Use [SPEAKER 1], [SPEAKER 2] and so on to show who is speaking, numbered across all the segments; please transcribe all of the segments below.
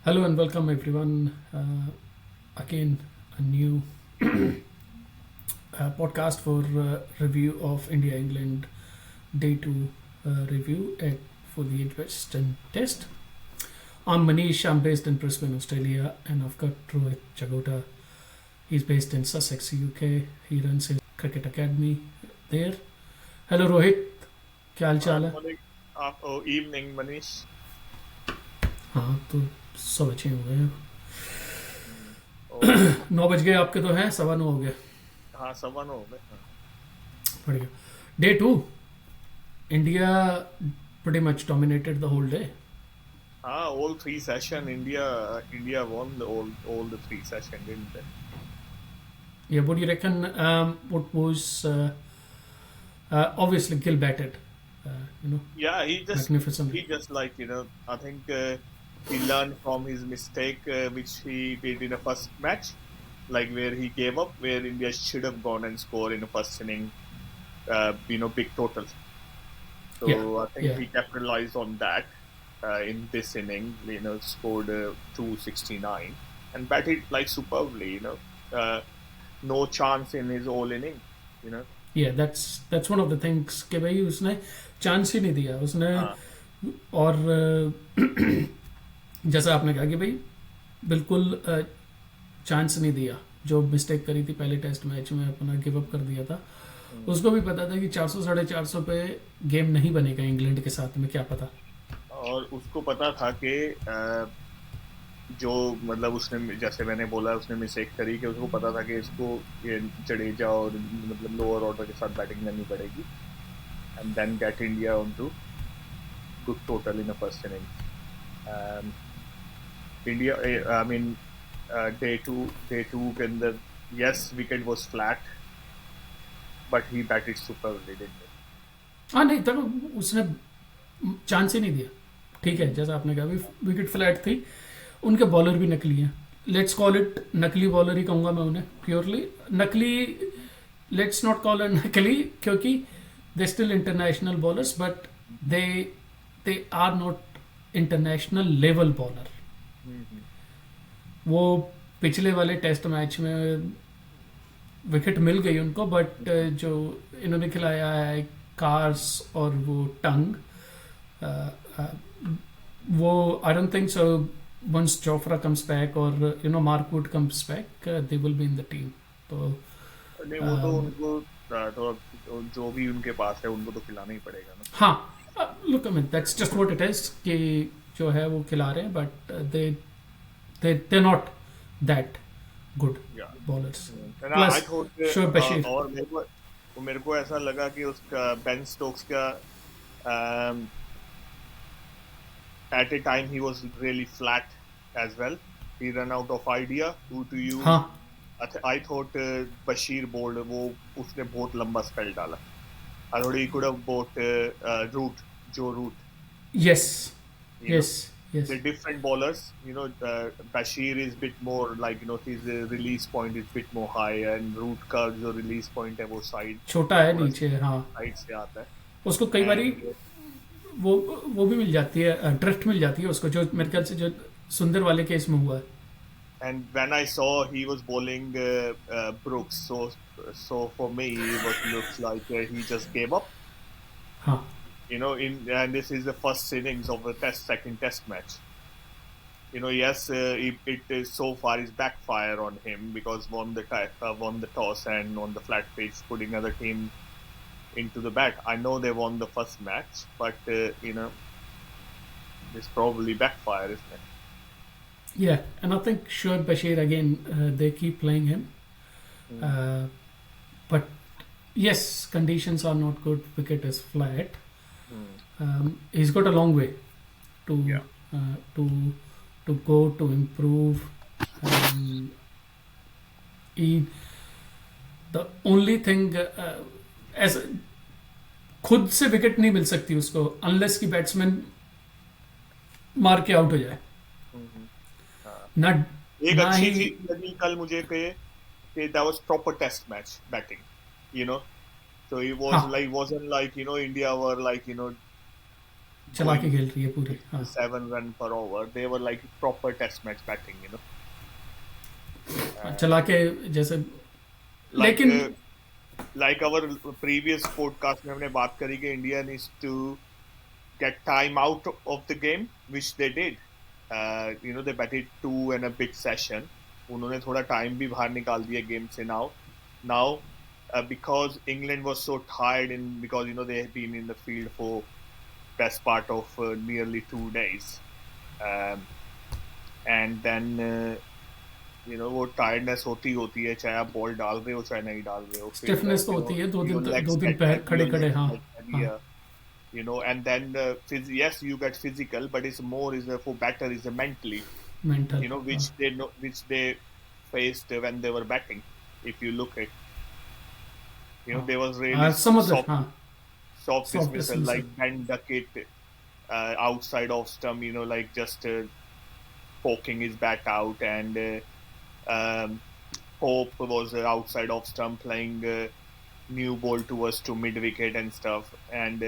[SPEAKER 1] Hello and welcome everyone. Again, a new podcast for review of India England Day 2 review for the Edgbaston Test. I'm Manish, I'm based in Brisbane, Australia, and I've got Rohit Chagota. He's based in Sussex, UK. He runs his cricket academy there. Hello Rohit, क्या हाल चाल है?
[SPEAKER 2] Morning, evening, Manish.
[SPEAKER 1] हाँ तो सब अच्छे हो गए.
[SPEAKER 2] और
[SPEAKER 1] 9 बज गए आपके तो हैं, 9:15 हो गए.
[SPEAKER 2] हाँ, सवन हो गए.
[SPEAKER 1] बढ़िया. Day 2, India pretty much dominated the whole day.
[SPEAKER 2] हाँ, all three session India won all the three session, didn't they?
[SPEAKER 1] Yeah, what do you reckon? What was obviously Gill batted, you know,
[SPEAKER 2] Yeah,
[SPEAKER 1] magnificently.
[SPEAKER 2] he just like I think he learned from his mistake which he did in the first match, like where he gave up, where India should have gone and scored in the first inning, big total.
[SPEAKER 1] Yeah,
[SPEAKER 2] So I think
[SPEAKER 1] yeah,
[SPEAKER 2] he capitalized on that in this inning. Scored 269 and batted like superbly. No chance in his whole inning. You know.
[SPEAKER 1] yeah. That's one of the things कि भाई उसने chance ही नहीं दिया उसने.
[SPEAKER 2] हाँ.
[SPEAKER 1] और जैसा आपने कहा कि भाई बिल्कुल चांस नहीं दिया. जो मिस्टेक करी थी पहले टेस्ट मैच में, अपना गिव अप कर दिया था.
[SPEAKER 2] हम्म.
[SPEAKER 1] उसको भी पता था कि 400 450 पे गेम नहीं बनेगा इंग्लैंड के साथ में, क्या पता.
[SPEAKER 2] और उसको पता था कि जो मतलब उसने, जैसे मैंने बोला, उसने मिस्टेक करी कि उसको पता था कि इसको ये जडेजा और मतलब लोअर ऑर्डर के साथ बैटिंग करनी पड़ेगी and then get India on to good total in the first inning. India, I mean, day two के अंदर yes wicket was flat but he batted superbly, didn't
[SPEAKER 1] हाँ नहीं तब उसने चांस ही नहीं दिया. ठीक है, जैसा आपने कहा विकेट फ्लैट थी. उनके बॉलर भी नकली हैं. लेट्स कॉल इट नकली बॉलर ही कहूँगा मैं उन्हें, प्योरली नकली. लेट्स नॉट कॉल इट नकली क्योंकि they still international bowlers, but they they are not international level bowler.
[SPEAKER 2] It.
[SPEAKER 1] वो पिछले वाले टेस्ट मैच में विकेट मिल गई उनको, बट जो इन्होंने खिलाया है कार्स और वो टंग, वो I don't think so. once Jofra comes back or Mark Wood comes back, they will be in the team. तो
[SPEAKER 2] नहीं, वो तो उनको तो जो भी उनके पास है उनको तो खिलाना ही पड़ेगा ना.
[SPEAKER 1] हाँ, look, I mean that's just what it is कि जो है वो खिला रहे हैं, but they're not that good
[SPEAKER 2] या
[SPEAKER 1] bowlers.
[SPEAKER 2] आई
[SPEAKER 1] Plus
[SPEAKER 2] थॉट.
[SPEAKER 1] Shoaib Bashir.
[SPEAKER 2] और मेरे को ऐसा लगा कि उसका बेन स्टोक्स का at a time he was really flat as well. He ran out of idea who to use.
[SPEAKER 1] हाँ,
[SPEAKER 2] I thought Bashir bowled, वो उसने बहुत लंबा स्पेल डाला. I thought he could have bowled Root, Joe Root.
[SPEAKER 1] yes,
[SPEAKER 2] You know,
[SPEAKER 1] yes, yes.
[SPEAKER 2] the different bowlers. Bashir is bit more like his release point is bit more high, and Root का जो release point है वो side
[SPEAKER 1] छोटा है नीचे. हाँ,
[SPEAKER 2] side से आता है.
[SPEAKER 1] उसको कई बारी
[SPEAKER 2] And
[SPEAKER 1] वो भी मिल जाती है, ड्रिफ्ट मिल जाती है उसको, जो मेरे ख्याल से जो सुंदर वाले केस में हुआ है.
[SPEAKER 2] And when I saw he was bowling Brooks, so for me it looks like he just gave up.
[SPEAKER 1] हाँ,
[SPEAKER 2] And this is the first innings of the second test match. Yes, it is so far is backfire on him because won the toss and on the flat pitch putting other team into the bat. I know they won the first match, but this probably backfire, isn't it?
[SPEAKER 1] yeah, and I think Shoaib Bashir again, they keep playing him, uh, but yes, conditions are not good. Wicket is flat. He's got a long way to
[SPEAKER 2] Yeah.
[SPEAKER 1] uh, to to go to improve. Um, he, the only thing as खुद से wicket नहीं मिल सकती उसको unless की batsman मार के out हो जाए. ना
[SPEAKER 2] एक
[SPEAKER 1] ना
[SPEAKER 2] अच्छी
[SPEAKER 1] ही.
[SPEAKER 2] चीज लगी कल मुझे कि that was proper test match batting, so it was
[SPEAKER 1] हाँ,
[SPEAKER 2] like wasn't like India were like
[SPEAKER 1] चला के
[SPEAKER 2] going
[SPEAKER 1] खेल रही है पूरी, हाँ
[SPEAKER 2] 7 run per over. They were like proper test match batting, you know.
[SPEAKER 1] चला के जैसे,
[SPEAKER 2] Like
[SPEAKER 1] लेकिन
[SPEAKER 2] like our previous podcast में हमने बात करी कि India needs to get time out of the game, which they did. You know, they batted 2 and a bit session. उन्होंने थोड़ा time भी बाहर निकाल दिया game से now because England was so tired because you know they have been in the field for best part of nearly 2 days, and then you know वो tiredness होती है, चाहे आप बॉल डाल रहे हो चाहे नहीं डाल रहे हो,
[SPEAKER 1] स्टिफनेस तो होती है, 2 दिन पैर खड़े खड़े, हाँ हाँ
[SPEAKER 2] you know, and then yes, you get physical, but it's more for batter is mentally,
[SPEAKER 1] mental,
[SPEAKER 2] you know, which they faced when they were batting. If you look at, you know, there was really
[SPEAKER 1] some of the, हाँ
[SPEAKER 2] soft
[SPEAKER 1] soft
[SPEAKER 2] dismissal,
[SPEAKER 1] dismissal.
[SPEAKER 2] like Ben Duckett outside off stump, you know, like just poking his bat out, and Pope was outside off stump playing new ball towards to mid wicket and stuff, and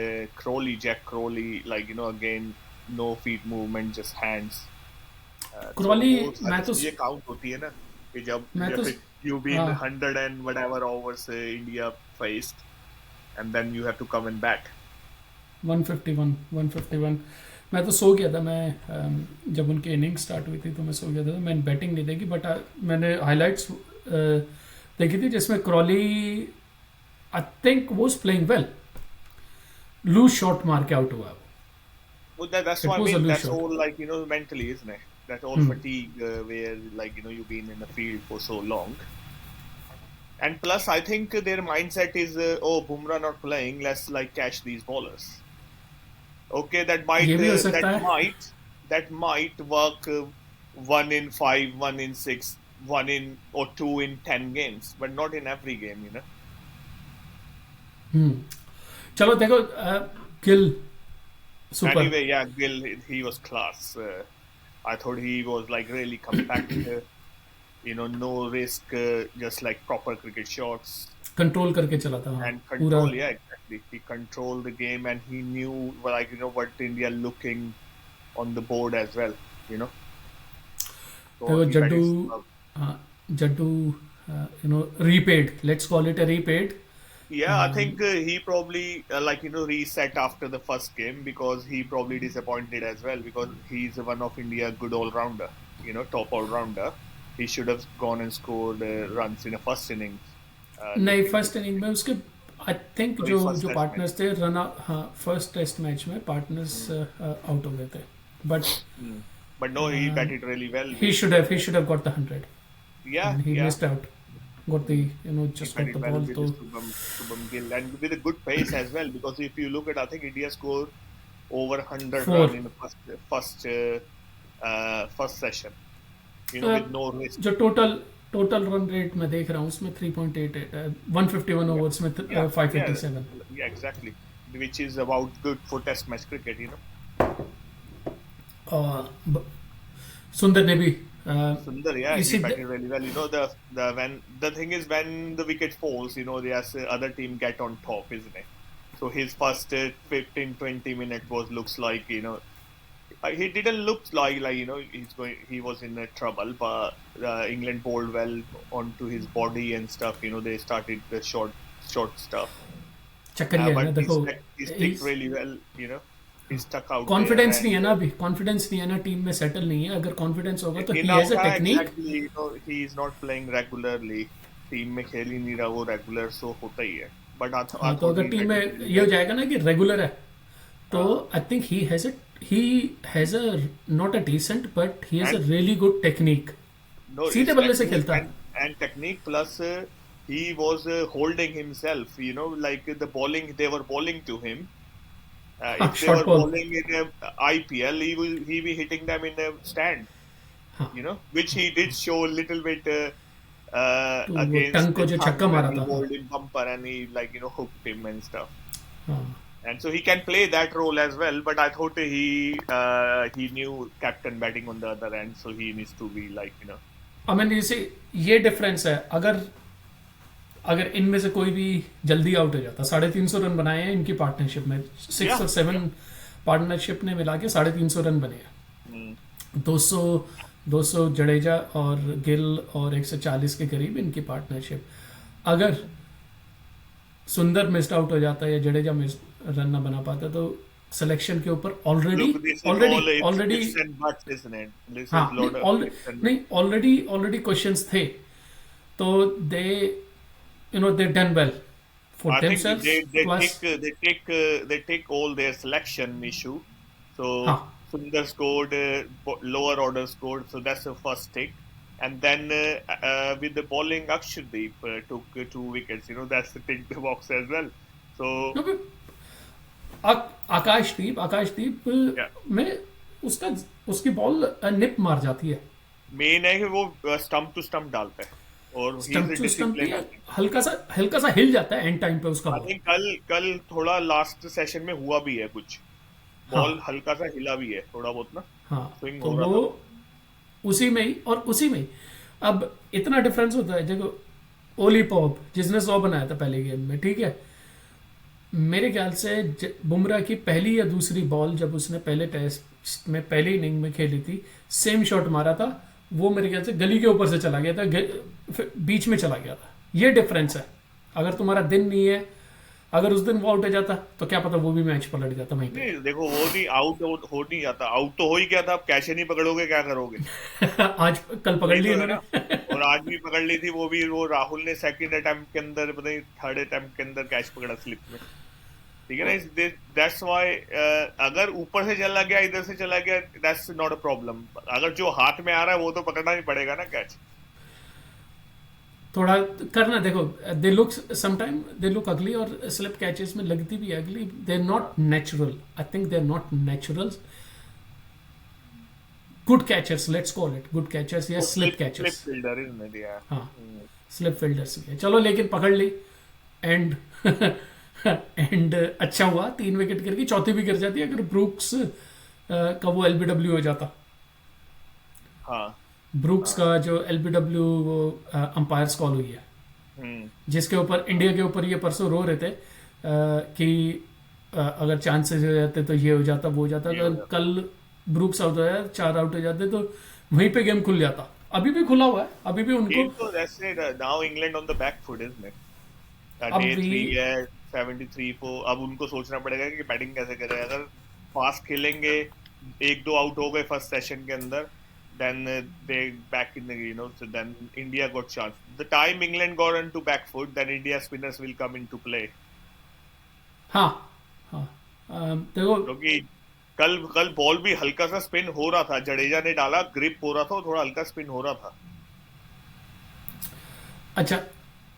[SPEAKER 2] Jack Crowley, like, you know, again no feet movement, just hands.
[SPEAKER 1] Crawley,
[SPEAKER 2] So
[SPEAKER 1] मैं तो
[SPEAKER 2] ये count होती है ना कि जब
[SPEAKER 1] मैं तो
[SPEAKER 2] you been
[SPEAKER 1] हाँ
[SPEAKER 2] 100 and whatever overs India faced, and then you have to come and bat.
[SPEAKER 1] 151 मैं तो सो गया था, मैं जब उनकी इनिंग स्टार्ट हुई थी तो मैं सो गया था, मैंने बैटिंग नहीं देखी, बट मैंने हाइलाइट्स देखी थी जिसमें Crawley I think was playing well, loose shot मार के आउट हुआ वो,
[SPEAKER 2] Well, that's
[SPEAKER 1] it
[SPEAKER 2] what I
[SPEAKER 1] was a
[SPEAKER 2] mean.
[SPEAKER 1] Loose
[SPEAKER 2] That's
[SPEAKER 1] shot.
[SPEAKER 2] all, like, you know, mentally, isn't it? That's all fatigue, where, like, you know, you've been in the field for so long. And plus, I think their mindset is, oh, Bumrah not playing, let's, like, catch these bowlers. Okay,
[SPEAKER 1] ये भी हो सकता है.
[SPEAKER 2] that might work 1 in 5, 1 in 6, 1 in or 2 in 10 games, but not in every game, you know.
[SPEAKER 1] चलो देखो, Gill super.
[SPEAKER 2] Anyway, yeah, Gill, he was class. I thought he was like really compact, you know, no risk, just like proper cricket shots
[SPEAKER 1] control करके चला था, हाँ
[SPEAKER 2] and
[SPEAKER 1] पूरा.
[SPEAKER 2] control. Yeah, exactly. He controlled the game and he knew, like, you know, what India looking on the board as well, you know. So
[SPEAKER 1] देखो
[SPEAKER 2] he
[SPEAKER 1] Jaddu,
[SPEAKER 2] batted superb.
[SPEAKER 1] हाँ Jaddu, you know repaid, let's call it a repaid.
[SPEAKER 2] Yeah, I think he probably like, you know, reset after the first game because he probably disappointed as well because he's one of India good all rounder, you know, top all rounder. He should have gone and scored runs in the first innings.
[SPEAKER 1] नहीं, first inning में उसके I think
[SPEAKER 2] Sorry,
[SPEAKER 1] जो
[SPEAKER 2] first
[SPEAKER 1] जो
[SPEAKER 2] test
[SPEAKER 1] partners थे run, हाँ first test match में partners out हो गए थे, but
[SPEAKER 2] But no, he batted really well.
[SPEAKER 1] he should have got the 100
[SPEAKER 2] Yeah,
[SPEAKER 1] and he
[SPEAKER 2] yeah.
[SPEAKER 1] missed out, got the, you know,
[SPEAKER 2] He
[SPEAKER 1] just got
[SPEAKER 2] batted
[SPEAKER 1] the
[SPEAKER 2] well
[SPEAKER 1] ball.
[SPEAKER 2] with
[SPEAKER 1] तो
[SPEAKER 2] Shubham Gill and with a good pace as well because if you look at, I think India scored over 100
[SPEAKER 1] Four.
[SPEAKER 2] run in the first session, you know, with no risk.
[SPEAKER 1] जो total run rate मैं देख रहा हूँ उसमें 3.88 है, 151 overs में 587.
[SPEAKER 2] Yeah, exactly. Which is about good for Test match cricket, you know.
[SPEAKER 1] सुंदर ने भी
[SPEAKER 2] Sundar, yeah, he
[SPEAKER 1] इसी
[SPEAKER 2] batted really well. You know, the thing is when the wicket falls, you know, the other team get on top, isn't it? So his first 15-20 minute looks like, you know, he didn't look like, you know, he was in trouble, but England bowled well onto his body and stuff. You know, they started the short stuff.
[SPEAKER 1] चक्कर ये है ना,
[SPEAKER 2] But
[SPEAKER 1] देखो
[SPEAKER 2] he stuck really well, you know. He stuck out.
[SPEAKER 1] Confidence
[SPEAKER 2] there
[SPEAKER 1] नहीं है
[SPEAKER 2] and-
[SPEAKER 1] ना, अभी confidence नहीं है ना, टीम में सेटल नहीं है. अगर कॉन्फिडेंस होगा तो ही
[SPEAKER 2] In
[SPEAKER 1] has a
[SPEAKER 2] Australia,
[SPEAKER 1] technique.
[SPEAKER 2] exactly, you know, he is not playing regularly. Team में खेल ही नहीं रहा वो रेगुलर, सो होता ही है. But
[SPEAKER 1] हाँ, तो अगर टीम में ये हो जाएगा ना कि रेगुलर है, तो I think he has a not a decent but he has a really good technique. सीधे बल्ले से खेलता है.
[SPEAKER 2] and technique plus he was holding himself, you know, like the bowling, they were bowling to him. If they
[SPEAKER 1] short
[SPEAKER 2] were
[SPEAKER 1] ball.
[SPEAKER 2] bowling in IPL, he be hitting them in the stand,
[SPEAKER 1] हाँ.
[SPEAKER 2] you know, which he did show a little bit
[SPEAKER 1] वो
[SPEAKER 2] against
[SPEAKER 1] टंग को जो
[SPEAKER 2] the
[SPEAKER 1] छक्का
[SPEAKER 2] Thumb
[SPEAKER 1] मारा
[SPEAKER 2] when he
[SPEAKER 1] था.
[SPEAKER 2] bowled in bumper and he, like, you know, hooked him and stuff.
[SPEAKER 1] हाँ.
[SPEAKER 2] And so he can play that role as well, but I thought he knew captain batting on the other end, so he needs to be, like, you know.
[SPEAKER 1] I mean जैसे ये difference है, अगर इनमें से कोई भी जल्दी out हो जाता, 350 रन बनाए हैं इनकी पार्टनरशिप में, 6
[SPEAKER 2] Yeah,
[SPEAKER 1] और 7 पार्टनरशिप ने मिला के 350 रन बने हैं।
[SPEAKER 2] हम्म,
[SPEAKER 1] 200 200 जडेजा और गिल और 140 के करीब इनकी पार्टनरशिप। अगर सुंदर मिस्ड आउट हो जाता है या जडेजा मिस रन ना बना पाता तो सिलेक्शन के ऊपर already
[SPEAKER 2] look, this is
[SPEAKER 1] already
[SPEAKER 2] all
[SPEAKER 1] already
[SPEAKER 2] ifs and buts, isn't it? This
[SPEAKER 1] हाँ
[SPEAKER 2] is lot of ifs and
[SPEAKER 1] नहीं ऑलरेडी क्वेश्चंस थे, तो they they done well for
[SPEAKER 2] I think
[SPEAKER 1] themselves plus.
[SPEAKER 2] they take all their selection issue. So
[SPEAKER 1] हाँ
[SPEAKER 2] Sundar scored, lower order scored, so that's the first tick. And then with the bowling, Akshardeep took 2 wickets. That's the tick the box as well. So
[SPEAKER 1] क्योंकि आकाशदीप
[SPEAKER 2] yeah,
[SPEAKER 1] में उसका उसकी ball निप मार जाती है,
[SPEAKER 2] main है कि वो स्टंप टू स्टंप डालता है और he is
[SPEAKER 1] stump
[SPEAKER 2] a
[SPEAKER 1] to stump
[SPEAKER 2] disciplined.
[SPEAKER 1] हल्का सा हिल जाता है एंड टाइम पे उसका
[SPEAKER 2] आई
[SPEAKER 1] बॉल।
[SPEAKER 2] थिंक कल थोड़ा लास्ट सेशन में हुआ भी है कुछ,
[SPEAKER 1] हाँ
[SPEAKER 2] बॉल हल्का सा हिला भी है थोड़ा बहुत ना,
[SPEAKER 1] हाँ
[SPEAKER 2] स्विंग
[SPEAKER 1] तो
[SPEAKER 2] हो रहा
[SPEAKER 1] वो
[SPEAKER 2] था।
[SPEAKER 1] उसी में ही अब इतना डिफरेंस होता है। देखो ओली पॉप जिसने 100 बनाया था पहले गेम में, ठीक है, मेरे ख्याल से बुमराह की पहली या दूसरी बॉल जब उसने पहले टेस्ट में पहली इनिंग में खेली थी, सेम शॉट मारा था, वो मेरे ख्याल से गली के ऊपर से चला गया था, फिर बीच में चला गया था। ये डिफरेंस है। अगर तुम्हारा दिन नहीं है, अगर उस दिन वो आउट हो जाता तो क्या पता वो भी मैच पलट जाता वहीं पे।
[SPEAKER 2] नहीं देखो, वो नहीं आउट हो नहीं जाता, आउट तो हो ही गया था, अब कैसे नहीं पकड़ोगे, क्या करोगे?
[SPEAKER 1] आज कल पकड़
[SPEAKER 2] वही
[SPEAKER 1] लिया
[SPEAKER 2] तो है
[SPEAKER 1] इन्होंने।
[SPEAKER 2] ना। और आज भी पकड़ ली थी, वो राहुल ने सेकंड अटेम्प्ट के अंदर, पता नहीं थर्ड अटेम्प्ट के अंदर कैच पकड़ा स्लिप में, ठीक है ना। दैट्स व्हाई अगर ऊपर से चला गया, इधर से चला गया, दैट्स नॉट अ प्रॉब्लम। अगर जो हाथ में आ रहा है वो तो पकड़ना ही पड़ेगा ना कैच।
[SPEAKER 1] थोड़ा करना, देखो दे लुक अगली, और स्लिप कैचेस में लगती भी अगली। They are not natural, I think they are not natural good catchers, let's call it good catchers या स्लिप
[SPEAKER 2] स्लिप
[SPEAKER 1] कैचर्स।
[SPEAKER 2] फील्डर इन्होंने दिया।
[SPEAKER 1] हाँ स्लिप फील्डर्स भी है, चलो लेकिन पकड़ ली एंड एंड अच्छा हुआ 3 विकेट गिर गई, चौथी भी गिर जाती अगर ब्रूक्स का वो एलबीडब्ल्यू हो जाता।
[SPEAKER 2] हाँ
[SPEAKER 1] ब्रूक्स का जो एलबीडब्ल्यू वो अंपायर्स कॉल हुई है, जिसके ऊपर इंडिया के ऊपर ये परसों रो रहे थे कि अगर चांसेस हो जाते तो ये हो जाता वो हो जाता।
[SPEAKER 2] ये हो
[SPEAKER 1] अगर
[SPEAKER 2] जाता।
[SPEAKER 1] कल ब्रूक्स आउट हो जाए, 4 आउट हो जाते तो वहीं पे गेम खुल जाता। अभी भी खुला हुआ है, अभी भी उनको
[SPEAKER 2] Game तो वैसे now England on the back foot is
[SPEAKER 1] अब
[SPEAKER 2] डे 3
[SPEAKER 1] भी
[SPEAKER 2] है 73 को। अब उनको सोचना पड़ेगा कि बैटिंग कैसे करें। अगर फास्ट खेलेंगे, 1-2 आउट हो गए फर्स्ट सेशन के अंदर, then they back in the so then India got chance. The time England got into back foot, then India spinners will come into play.
[SPEAKER 1] हाँ हाँ देखो
[SPEAKER 2] क्योंकि कल बॉल भी हल्का सा स्पिन हो रहा था, जडेजा ने डाला, ग्रिप हो रहा था और थोड़ा हल्का स्पिन हो रहा था।
[SPEAKER 1] अच्छा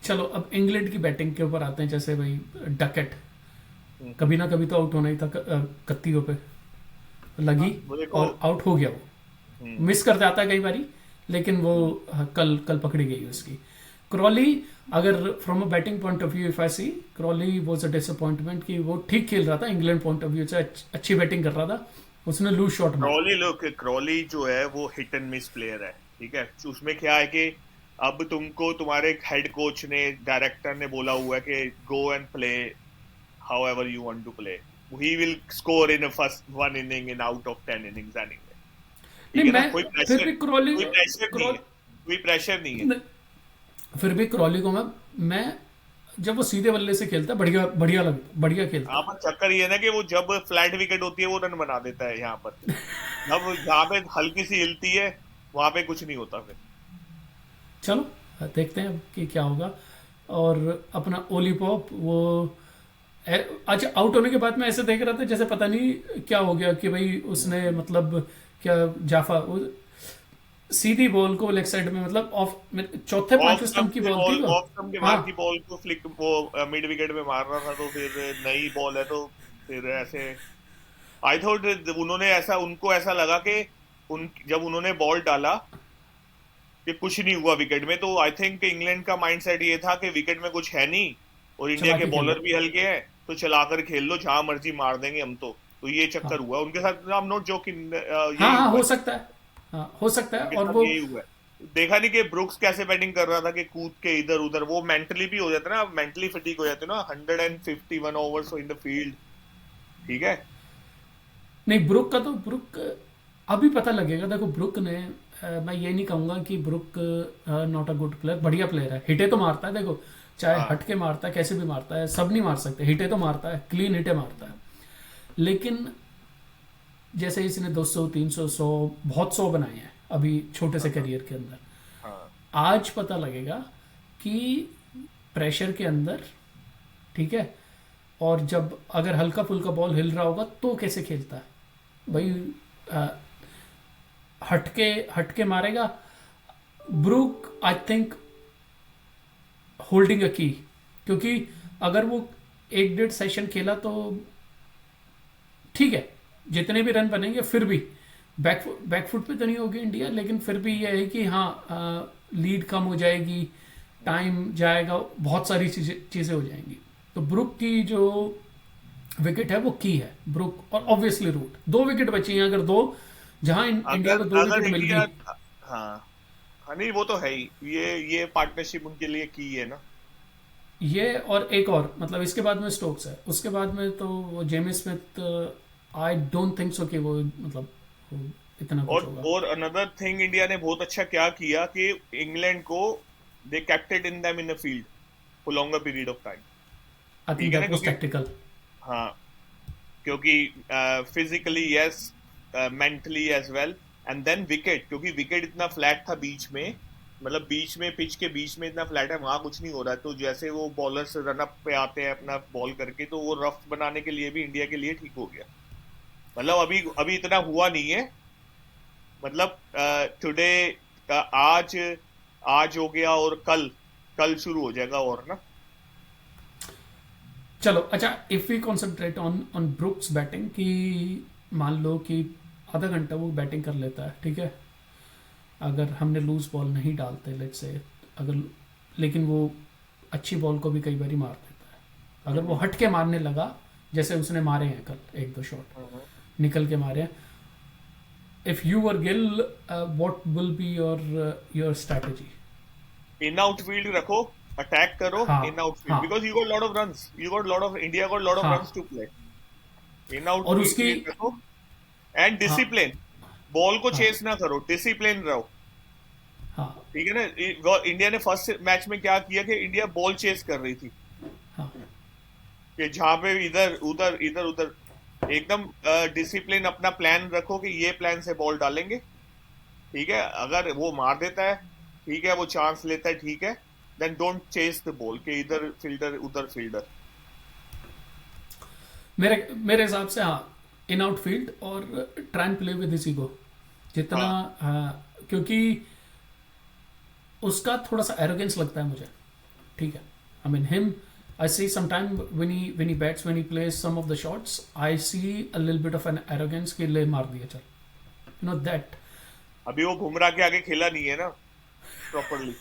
[SPEAKER 1] चलो अब इंग्लैंड की बैटिंग के ऊपर आते हैं। जैसे भाई डकेट कभी ना कभी तो आउट होना ही था, कत्तियों पे लगी
[SPEAKER 2] वो देखो,
[SPEAKER 1] और आउट हो गया। वो मिस कर जाता है कई बारी, लेकिन वो कल पकड़ी गई उसकी। क्रॉली, अगर from a batting point of view if I see, Crawley was a disappointment कि वो ठीक खेल रहा था इंग्लैंड पॉइंट ऑफ व्यू से, अच्छी बैटिंग कर रहा था, उसने लूज शॉट मारा।
[SPEAKER 2] क्रॉली जो है वो हिट एंड मिस प्लेयर है, ठीक है। उसमें क्या है कि अब तुमको तुम्हारे हेड कोच ने, डायरेक्टर ने बोला हुआ है कि go and play however you want to play, he will score in first 1 inning in out of 10 innings anyway.
[SPEAKER 1] नहीं मैं
[SPEAKER 2] कोई
[SPEAKER 1] फिर भी क्रॉली
[SPEAKER 2] कोई प्रेशर नहीं है।
[SPEAKER 1] फिर भी क्रॉली को मैं जब वो सीधे बल्ले से खेलता है बढ़िया खेलता है।
[SPEAKER 2] यहाँ पर चक्कर ये है ना कि वो जब फ्लैट विकेट होती है वो रन बना देता है। यहाँ पर जब जहाँ पे हल्की सी हिलती है वहां पे कुछ नहीं होता। फिर
[SPEAKER 1] चलो देखते हैं कि क्या होगा। और अपना ओली पॉप वो आज आउट होने के बाद मैं ऐसे देख रहा था जैसे पता नहीं क्या हो गया कि भाई उसने मतलब क्या जाफा सीधी बॉल को लेग साइड में, मतलब ऑफ चौथे पांचवें स्टंप की बॉल थी
[SPEAKER 2] ऑफ स्टंप के बाद की बॉल को फ्लिक वो मिड विकेट में मार रहा था, तो फिर नई बॉल है तो फिर ऐसे आई थॉट उनको ऐसा लगा कि जब उन्होंने बॉल डाला कि कुछ नहीं हुआ विकेट में, तो आई थिंक इंग्लैंड का माइंडसेट ये था कि विकेट में कुछ है नहीं और इंडिया के बॉलर भी हल्के हैं, तो चलाकर खेल लो, जहां मर्जी मार देंगे हम। तो ये चक्कर हुआ उनके साथ। I am not joking.
[SPEAKER 1] हाँ हो सकता है, हाँ हो सकता है। और वो
[SPEAKER 2] यही हुआ, देखा नहीं कि ब्रुक्स कैसे बैटिंग कर रहा था कि कूद के इधर उधर, वो मेंटली भी हो जाता है ना, मेंटली फटीग हो जाते हैं ना। 151 ओवर्स इन द फील्ड, ठीक है।
[SPEAKER 1] नहीं, ब्रुक का तो ब्रुक अभी पता लगेगा। देखो ब्रुक ने मैं ये नहीं कहूंगा कि Brook not a good player, बढ़िया प्लेयर है, हिटे तो मारता है। देखो चाहे
[SPEAKER 2] हाँ
[SPEAKER 1] हट के मारता है, कैसे भी मारता है, सब नहीं मार सकते, हिटे तो मारता है, क्लीन हिटे मारता है। लेकिन जैसे इसने 200 300 100 बहुत 100 बनाए हैं अभी छोटे से
[SPEAKER 2] हाँ
[SPEAKER 1] करियर के अंदर।
[SPEAKER 2] हाँ
[SPEAKER 1] आज पता लगेगा कि प्रेशर के अंदर, ठीक है, और जब अगर हल्का फुल्का बॉल हिल रहा होगा तो कैसे खेलता है भाई। अ, हटके मारेगा। Brook I think holding a key, क्योंकि अगर वो 1 1.5 सेशन खेला तो ठीक है, जितने भी रन बनेंगे फिर भी बैकफुट पे तो नहीं होगी इंडिया, लेकिन फिर भी ये है कि हाँ लीड कम हो जाएगी, टाइम जाएगा, बहुत सारी चीज़ें हो जाएंगी। तो ब्रुक की जो विकेट है वो की है, ब्रुक और ऑब्वियसली रूट। 2 विकेट बची हैं, अगर दो, जहां इंडिया
[SPEAKER 2] अगर
[SPEAKER 1] को 2 विकेट
[SPEAKER 2] अगर
[SPEAKER 1] मिल
[SPEAKER 2] इंडिया,
[SPEAKER 1] गई।
[SPEAKER 2] हाँ हाँ, नहीं वो तो है ही, ये पार्टनरशिप उनके लिए की है ना।
[SPEAKER 1] ये और एक और मतलब इसके बाद में स्टोक्स है, उसके बाद में तो वो Jamie Smith, I don't think so कि वो मतलब वो इतना कुछ होगा।
[SPEAKER 2] और अनदर थिंग, इंडिया ने बहुत अच्छा क्या किया कि इंग्लैंड को दे kept it in them in the field for longer period of time।
[SPEAKER 1] I think
[SPEAKER 2] ठीक है ना,
[SPEAKER 1] दैट वाज
[SPEAKER 2] क्योंकि
[SPEAKER 1] टैक्टिकल।
[SPEAKER 2] हाँ, क्योंकि physically yes, mentally as well, and then wicket, क्योंकि विकेट इतना फ्लैट था बीच में, मतलब बीच में पिच के बीच में इतना फ्लैट है, वहां कुछ नहीं हो रहा है। तो जैसे वो बॉलर्स रन अप पे आते हैं अपना बॉल करके, तो वो रफ बनाने के लिए भी इंडिया के लिए ठीक हो गया। मतलब अभी अभी इतना हुआ नहीं है, मतलब टुडे, आज आज हो गया, और कल कल शुरू हो जाएगा और ना।
[SPEAKER 1] चलो अच्छा, if we concentrate on on Brook's batting, कि मान लो कि आधा घंटा वो बैटिंग कर लेता है, ठीक है, अगर हमने लूज बॉल नहीं डालते लेट्स से, अगर, लेकिन वो अच्छी बॉल को भी कई बार मार देता है। अगर वो हट के मारने लगा, जैसे उसने मारे हैं कल 1 2 शॉट निकल के मारे हैं, if you were Gill, what will be your strategy?
[SPEAKER 2] In outfield रखो, अटैक करो
[SPEAKER 1] हाँ
[SPEAKER 2] इन आउटफील्ड,
[SPEAKER 1] हाँ
[SPEAKER 2] because you got lot of runs, you got lot of, India got lot of runs
[SPEAKER 1] हाँ।
[SPEAKER 2] To play. इन
[SPEAKER 1] और उसकी,
[SPEAKER 2] outfield रखो and
[SPEAKER 1] हाँ
[SPEAKER 2] discipline, ball को
[SPEAKER 1] हाँ
[SPEAKER 2] चेस ना करो, डिसिप्लिन रहो।
[SPEAKER 1] हाँ
[SPEAKER 2] ठीक है ना। इंडिया ने फर्स्ट मैच में क्या किया कि इंडिया बॉल चेस कर रही थी,
[SPEAKER 1] हाँ।
[SPEAKER 2] कि जहां पे इधर उधर इधर उधर, एकदम डिसिप्लिन, अपना प्लान रखो कि ये प्लान से बॉल डालेंगे। ठीक है, अगर वो मार देता है, ठीक है, वो चांस लेता है, ठीक है, then don't chase the ball कि इधर फील्डर उधर फील्डर।
[SPEAKER 1] मेरे मेरे हिसाब से हाँ, इन आउट फील्ड और try and play with his ego जितना,
[SPEAKER 2] हाँ
[SPEAKER 1] क्योंकि उसका थोड़ा सा एरोगेंस लगता है मुझे, ठीक है। I mean him, I see sometime when he bats, when he plays some of the shots, I see a little bit of an arrogance कि ले मार दिया चल, you know that।
[SPEAKER 2] अभी वो बुमराह के आगे खेला नहीं है ना प्रॉपरली।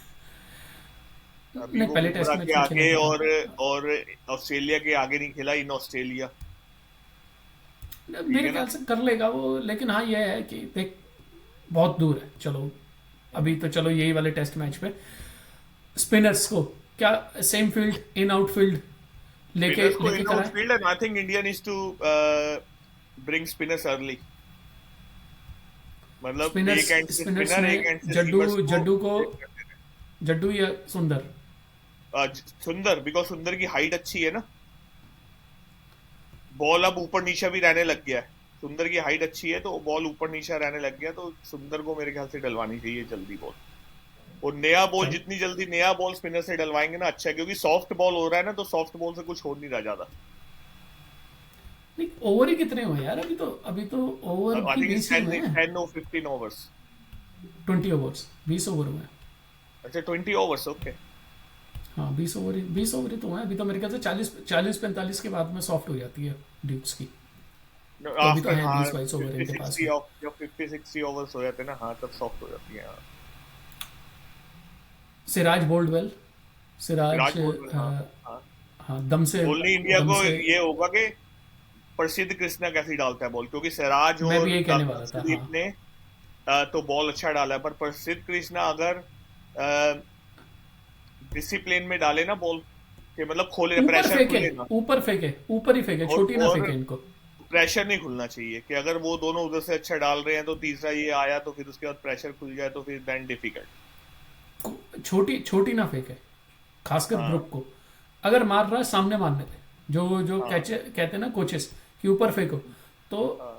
[SPEAKER 2] अभी
[SPEAKER 1] नहीं,
[SPEAKER 2] वो
[SPEAKER 1] पहले टेस्ट
[SPEAKER 2] बुमराह
[SPEAKER 1] मैच
[SPEAKER 2] के
[SPEAKER 1] में खेला
[SPEAKER 2] आगे
[SPEAKER 1] था
[SPEAKER 2] और ऑस्ट्रेलिया के आगे नहीं खेला, इन ऑस्ट्रेलिया। ठीक
[SPEAKER 1] मेरे
[SPEAKER 2] है ना।
[SPEAKER 1] ख्याल से कर लेगा वो, लेकिन हाँ ये है कि देख बहुत दूर है। चलो अभी तो चलो यही वाले टेस्ट मैच पे स्पिनर्स को क्या same field, in out field लेके
[SPEAKER 2] स्पिनर्स को
[SPEAKER 1] लेके
[SPEAKER 2] इन
[SPEAKER 1] कराए।
[SPEAKER 2] Outfield, and I think India needs to bring spinners early, मतलब
[SPEAKER 1] स्पिनर्स
[SPEAKER 2] एक एंड से
[SPEAKER 1] स्पिनर्स
[SPEAKER 2] स्पिनर, एक
[SPEAKER 1] में
[SPEAKER 2] एंड से
[SPEAKER 1] जड्डू
[SPEAKER 2] सीमर्स को
[SPEAKER 1] जड्डू को
[SPEAKER 2] break करते रहे।
[SPEAKER 1] जड्डू या सुंदर।
[SPEAKER 2] सुंदर, बिकॉज सुंदर की हाइट अच्छी है ना, बॉल अब ऊपर नीचा भी रहने लग गया है। सुंदर की हाइट अच्छी है तो बॉल ऊपर नीचा रहने लग गया, तो सुंदर को मेरे ख्याल से डलवानी चाहिए जल्दी बॉल। और नया बॉल,
[SPEAKER 1] चल
[SPEAKER 2] जितनी जल्दी नया बॉल स्पिनर से डलवाएंगे ना अच्छा है, क्योंकि सॉफ्ट बॉल हो रहा है ना, तो सॉफ्ट बॉल से कुछ हो नहीं रहा ज्यादा।
[SPEAKER 1] नहीं, ओवर ही कितने हुए यार, अभी तो ओवर
[SPEAKER 2] आई
[SPEAKER 1] भी
[SPEAKER 2] थिंक
[SPEAKER 1] 20 ही हुए हैं।
[SPEAKER 2] 10 और 15 ओवर्स।
[SPEAKER 1] 20 ओवर्स, 20 ओवर हुए हैं।
[SPEAKER 2] अच्छा 20 ओवर्स, ओके।
[SPEAKER 1] हाँ 20 ओवर ही तो हुए हैं। अभी तो मेरे ख्याल से 40 45 के बाद में सॉफ्ट हो जाती है ड्यूक्स की। तो अभी तो
[SPEAKER 2] आफ्टर
[SPEAKER 1] हैं
[SPEAKER 2] हाँ
[SPEAKER 1] 20 22 ओवर
[SPEAKER 2] 50
[SPEAKER 1] इनके पास
[SPEAKER 2] 60
[SPEAKER 1] में।
[SPEAKER 2] ऑफ, जब 50 60 ओवर्स हो जाते हैं ना, हाँ तब सॉफ्ट हो जाती है, हाँ।
[SPEAKER 1] सिराज बोल्डवेल, सिराज
[SPEAKER 2] विराट कोहली, हाँ हाँ।
[SPEAKER 1] हाँ दम से,
[SPEAKER 2] ओनली इंडिया
[SPEAKER 1] दम
[SPEAKER 2] को
[SPEAKER 1] से।
[SPEAKER 2] ये होगा कि प्रसिद्ध कृष्णा कैसे डालता है बॉल, क्योंकि सिराज
[SPEAKER 1] मैं भी
[SPEAKER 2] और
[SPEAKER 1] यही कहने वाला था हाँ।
[SPEAKER 2] अर्शदीप ने तो बॉल अच्छा डाला है, पर प्रसिद्ध कृष्णा अगर डिसिप्लिन में डाले ना बॉल, कि मतलब खोले,
[SPEAKER 1] ऊपर
[SPEAKER 2] प्रेशर
[SPEAKER 1] फेंके,
[SPEAKER 2] खुले ना।
[SPEAKER 1] ऊपर फेंके, ऊपर ही फेंके, छोटी ना
[SPEAKER 2] और
[SPEAKER 1] फेंके इनको।
[SPEAKER 2] प्रेशर नहीं खुलना चाहिए कि अगर वो दोनों उधर से अच्छा डाल रहे हैं तो तीसरा ये आया तो फिर उसके बाद प्रेशर खुल जाए तो फिर देन डिफिकल्ट।
[SPEAKER 1] छोटी छोटी ना फेंके, खासकर
[SPEAKER 2] हाँ
[SPEAKER 1] ब्रुक को। अगर मार रहा है सामने मारने दे, जो जो
[SPEAKER 2] हाँ
[SPEAKER 1] कैचे कहते हैं ना कोचेस कि ऊपर फेंको, तो
[SPEAKER 2] हाँ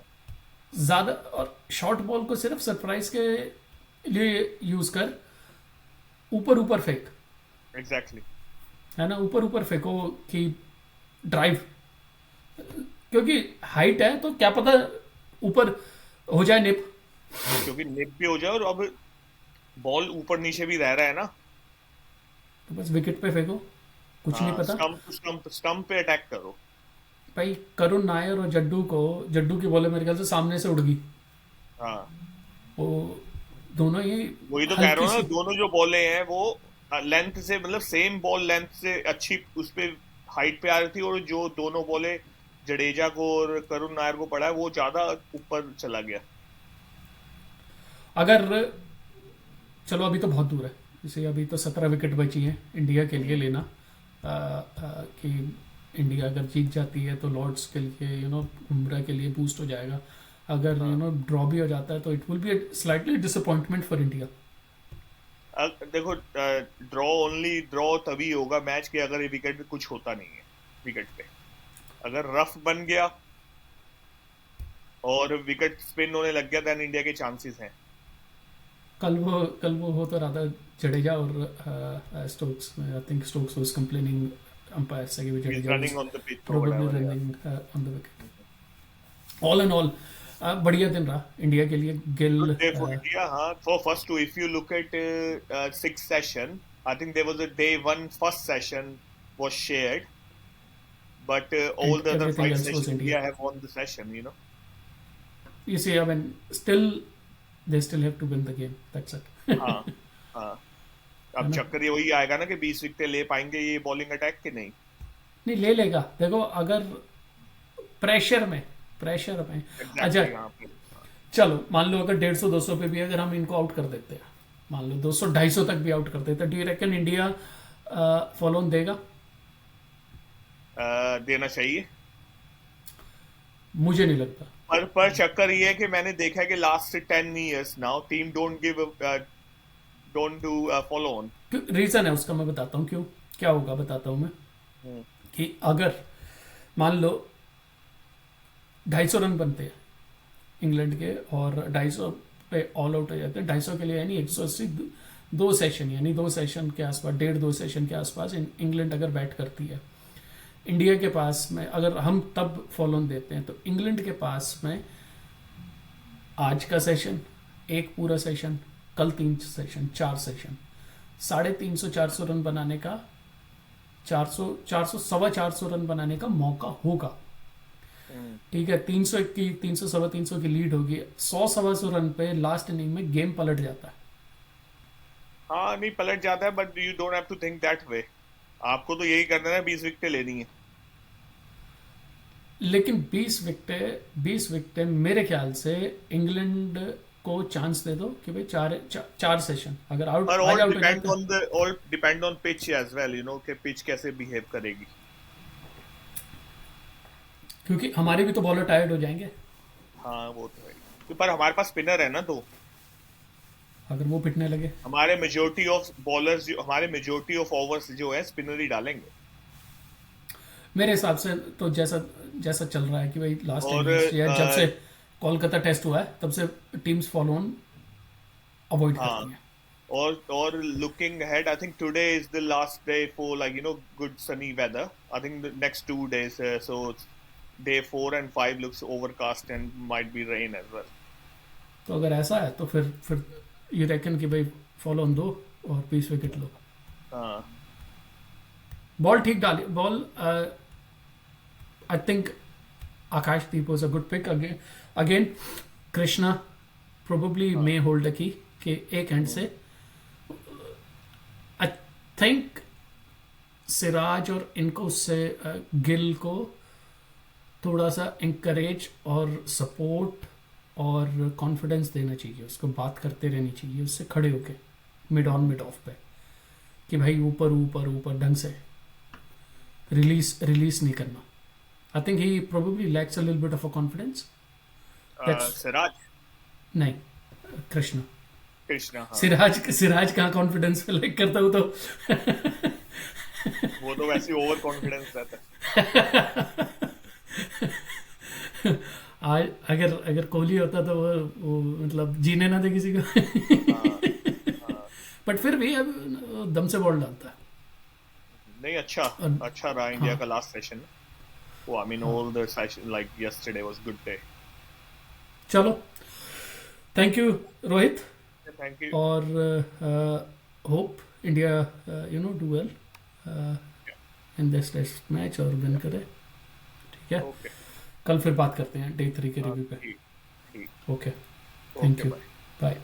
[SPEAKER 1] ज्यादा। और शॉर्ट बॉल को सिर्फ सरप्राइज के लिए यूज कर, ऊपर ऊपर फेंक,
[SPEAKER 2] एग्जैक्टली।
[SPEAKER 1] है ना, ऊपर ऊपर फेंको कि ड्राइव, क्योंकि हाइट है तो क्या पता ऊपर हो जाए निप।
[SPEAKER 2] क्योंकि नेक भी हो जाए और अब बॉल ऊपर नीचे भी रह रहा है ना।
[SPEAKER 1] तो बस विकेट पे फेंको, कुछ नहीं
[SPEAKER 2] हाँ,
[SPEAKER 1] पता।
[SPEAKER 2] स्टंप स्टंप स्टंप पे अटैक करो।
[SPEAKER 1] भाई करुण नायर और जड्डू की बॉलें मेरे ख्याल से सामने से उड़ गई।
[SPEAKER 2] हाँ,
[SPEAKER 1] वो दोनों ही
[SPEAKER 2] वही तो कह रहा
[SPEAKER 1] हल्की
[SPEAKER 2] हूँ ना,
[SPEAKER 1] सी।
[SPEAKER 2] दोनों जो बॉलें हैं वो लेंथ से मतलब सेम बॉल लेंथ से अच्छी उस पे हाइट पे आ रही थी, और जो दोनों बॉलें जडेजा को और करुण नायर को पड़ा है वो ज्यादा ऊपर चला गया।
[SPEAKER 1] अगर चलो अभी तो बहुत दूर है, जैसे अभी तो 17 विकेट बची हैं इंडिया के लिए लेना। कि इंडिया अगर जीत जाती है तो लॉर्ड्स के लिए बुमराह के लिए बूस्ट हो जाएगा। अगर
[SPEAKER 2] हाँ,
[SPEAKER 1] ड्रॉ भी हो जाता है तो it will be slightly disappointment for India.
[SPEAKER 2] देखो, ड्रॉ ओनली ड्रॉ तभी होगा मैच के अगर विकेट पे कुछ होता नहीं है। विकेट पे अगर रफ बन गया और विकेट स्पिन होने लग गया देन इंडिया के चांसेस हैं।
[SPEAKER 1] कल वो हो तो रहा था जडेजा और स्टोक्स में। I think Stokes was complaining umpire से कि
[SPEAKER 2] is
[SPEAKER 1] Jadeja was
[SPEAKER 2] running on the pitch और
[SPEAKER 1] probably
[SPEAKER 2] whatever.
[SPEAKER 1] Running on the wicket. All and all बढ़िया दिन रहा इंडिया के लिए।
[SPEAKER 2] Good
[SPEAKER 1] Gill
[SPEAKER 2] day for India, huh? For first two, if you look at sixth session, I think there was a day one first session was shared, but all
[SPEAKER 1] and
[SPEAKER 2] the other
[SPEAKER 1] everything
[SPEAKER 2] five
[SPEAKER 1] else was
[SPEAKER 2] sessions
[SPEAKER 1] India.
[SPEAKER 2] India have won the session, you know.
[SPEAKER 1] You see, I mean, they still have to win the game. That's it.
[SPEAKER 2] हाँ हाँ।
[SPEAKER 1] है
[SPEAKER 2] अब
[SPEAKER 1] ना?
[SPEAKER 2] चक्कर ये वही आएगा ना कि 20 विकेटें ले पाएंगे ये बॉलिंग अटैक के नहीं।
[SPEAKER 1] नहीं ले लेगा, देखो अगर प्रेशर में अच्छा।
[SPEAKER 2] एग्जैक्टली, हाँ।
[SPEAKER 1] चलो मान लो अगर 150-200 पे भी अगर हम इनको आउट कर देते हैं, मान लो 200-250 तक भी आउट कर देते हैं, do you reckon India follow on देगा?
[SPEAKER 2] देना चाहिए।
[SPEAKER 1] मुझे नहीं लगता।
[SPEAKER 2] पर चक्कर ये है कि मैंने देखा है कि last 10 years now team don't do follow on.
[SPEAKER 1] Reason है उसका, मैं बताता हूँ क्यों, क्या होगा बताता हूँ मैं। कि अगर मान लो 250 रन बनते हैं इंग्लैंड के और 250 पे ऑल आउट हो जाते हैं, 250 के लिए यानी 180, 2 सेशन यानी 2 सेशन के आसपास, 1.5-2 सेशन के आसपास इंग्लैंड अगर बैट करती है, इंडिया के पास में अगर हम तब फॉलो ऑन देते हैं तो इंग्लैंड के पास में आज का सेशन, एक पूरा सेशन, कल 3 सेशन, 4 सेशन, 350-400 रन बनाने का, 400 रन बनाने का मौका होगा। ठीक है, 300 की लीड होगी, 100-125 रन पे लास्ट इनिंग में गेम पलट जाता है।
[SPEAKER 2] हाँ, नहीं पलट जाता है, but you don't have to think that way. आपको तो यही करना है, 20 विकेटें लेनी है।
[SPEAKER 1] लेकिन 20 विकेटें मेरे ख्याल से इंग्लैंड को चांस दे दो कि भाई 4 सेशन अगर आउट
[SPEAKER 2] पर
[SPEAKER 1] आज
[SPEAKER 2] ऑल
[SPEAKER 1] आउट हो
[SPEAKER 2] डिपेंड
[SPEAKER 1] जाते हैं,
[SPEAKER 2] on pitch as well, you know, कि पिच कैसे बिहेव करेगी।
[SPEAKER 1] क्योंकि हमारे भी तो बॉलर टायर्ड हो जाएंगे
[SPEAKER 2] हाँ, वो तो है। पर हमारे पास स्पिनर है ना, तो
[SPEAKER 1] अगर वो पिटने लगे।
[SPEAKER 2] हमारे मेजोरिटी ऑफ ओवर्स जो है स्पिनर ही डालेंगे।
[SPEAKER 1] मेरे हिसाब से तो जैसा जैसा चल रहा है कि भाई लास्ट
[SPEAKER 2] और
[SPEAKER 1] टाइम या जब से कोलकाता टेस्ट हुआ है तब से टीम्स फॉलो ऑन अवॉइड
[SPEAKER 2] हाँ,
[SPEAKER 1] करती हैं।
[SPEAKER 2] और looking ahead, I think today is the last day for, like, you know, good sunny weather. I think the next 2 days, so day 4 and 5 looks overcast and might be rain as well.
[SPEAKER 1] तो अगर ऐसा है तो फिर ये reckon कि भाई follow on दो और 20 विकेट लो।
[SPEAKER 2] हाँ
[SPEAKER 1] बॉल ठीक डाली, ball I think Akashdeep was a good pick. Again Krishna probably may hold a key कि एक हैंड से। आई थिंक सिराज और इनको उससे गिल को थोड़ा सा इंकरेज और सपोर्ट और कॉन्फिडेंस देना चाहिए, उसको बात करते रहनी चाहिए उससे खड़े होके मिड ऑन मिड ऑफ पे कि भाई ऊपर ऊपर ऊपर ढंग से रिलीज नहीं करना। I think he probably lacks a little bit of a confidence. That's
[SPEAKER 2] Siraj
[SPEAKER 1] नहीं, कृष्णा.
[SPEAKER 2] कृष्णा, हाँ
[SPEAKER 1] सिराज कहाँ कॉन्फिडेंस में लाइक करता हूँ तो
[SPEAKER 2] वो तो वैसे ओवर कॉन्फिडेंस रहता है.
[SPEAKER 1] आज अगर अगर कोहली होता तो वो मतलब जीने ना दे किसी को.
[SPEAKER 2] हाँ, हाँ.
[SPEAKER 1] बट फिर भी अब दम से बॉल डालता है.
[SPEAKER 2] नहीं, अच्छा
[SPEAKER 1] और
[SPEAKER 2] अच्छा रहा इंडिया
[SPEAKER 1] हाँ
[SPEAKER 2] का लास्ट सेशन. वो आई मीन
[SPEAKER 1] हाँ.
[SPEAKER 2] All the session like yesterday was good day.
[SPEAKER 1] चलो, thank you Rohit.
[SPEAKER 2] Thank you.
[SPEAKER 1] और hope India you know do well in this test match और विन करे. ठीक है,
[SPEAKER 2] ओके.
[SPEAKER 1] कल फिर बात करते हैं डे 3 के
[SPEAKER 2] हाँ,
[SPEAKER 1] रिव्यू पे.
[SPEAKER 2] ठीक ठीक.
[SPEAKER 1] Okay, thank
[SPEAKER 2] okay,
[SPEAKER 1] you.
[SPEAKER 2] Bye.
[SPEAKER 1] Bye.